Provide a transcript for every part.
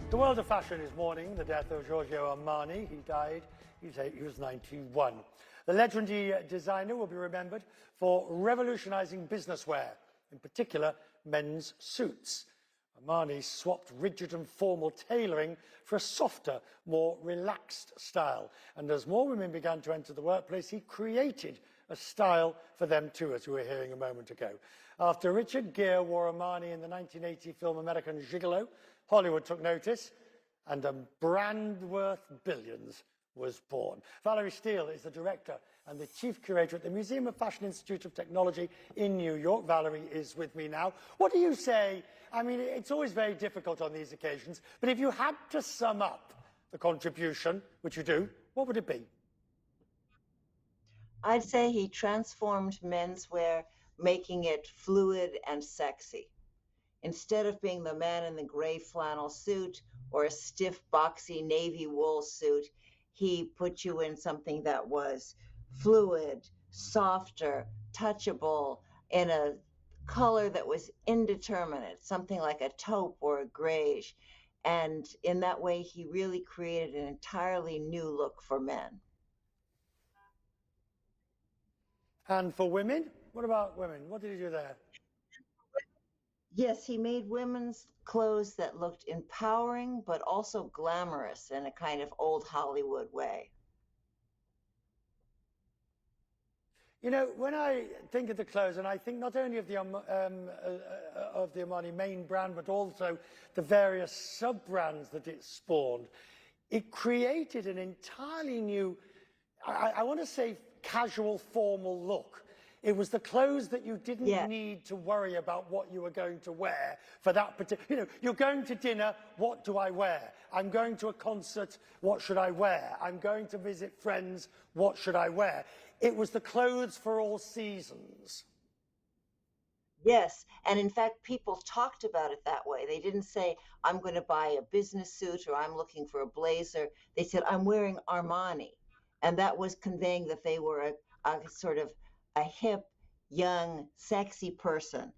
The world of fashion is mourning the death of Giorgio Armani. He died, he was 91. The legendary designer will be remembered for revolutionising business wear, in particular men's suits. Armani swapped rigid and formal tailoring for a softer, more relaxed style. And as more women began to enter the workplace, he created a style for them too, as we were hearing a moment ago. After Richard Gere wore Armani in the 1980 film American Gigolo, Hollywood took notice, and a brand worth billions was born. Valerie Steele is the director and the chief curator at the Museum of Fashion Institute of Technology in New York. Valerie is with me now. What do you say? I mean, it's always very difficult on these occasions, but if you had to sum up the contribution, which you do, what would it be? I'd say he transformed menswear, making it fluid and sexy. Instead of being the man in the gray flannel suit or a stiff, boxy navy wool suit, he put you in something that was fluid, softer, touchable, in a color that was indeterminate, something like a taupe or a grayish. And in that way, he really created an entirely new look for men. And for women? What about women? What did he do there? Yes, he made women's clothes that looked empowering, but also glamorous in a kind of old Hollywood way. You know, when I think of the clothes, and I think not only of the Armani main brand, but also the various sub-brands that it spawned, it created an entirely new, I want to say, casual, formal look. It was the clothes that you didn't need to worry about what you were going to wear for that particular, you know, you're going to dinner, what do I wear? I'm going to a concert, what should I wear? I'm going to visit friends, what should I wear? It was the clothes for all seasons. Yes, and in fact, people talked about it that way. They didn't say, I'm going to buy a business suit or I'm looking for a blazer. They said, I'm wearing Armani. And that was conveying that they were a sort of a hip, young, sexy person.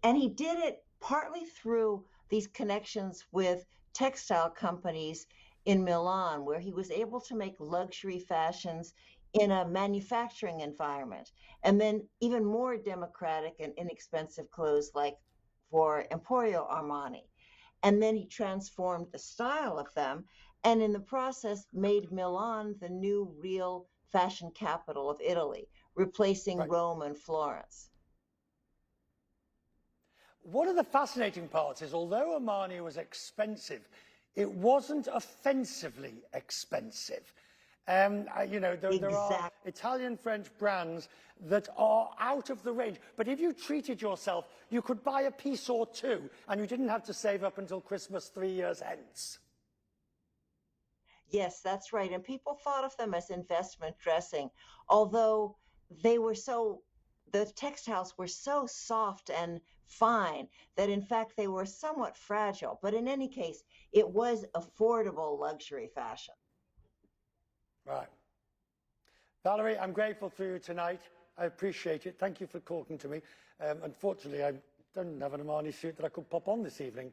And he did it partly through these connections with textile companies in Milan, where he was able to make luxury fashions in a manufacturing environment, and then even more democratic and inexpensive clothes like for Emporio Armani. And then he transformed the style of them, and in the process made Milan the new real fashion capital of Italy, replacing Rome and Florence. One of the fascinating parts is, although Armani was expensive, it wasn't offensively expensive. You know, there are Italian, French brands that are out of the range. But if you treated yourself, you could buy a piece or two, and you didn't have to save up until Christmas 3 years hence. Yes, that's right. And people thought of them as investment dressing, although they were the textiles were so soft and fine that in fact they were somewhat fragile. But in any case, it was affordable luxury fashion. Right. Valerie, I'm grateful for you tonight. I appreciate it. Thank you for talking to me. Unfortunately, I don't have an Armani suit that I could pop on this evening.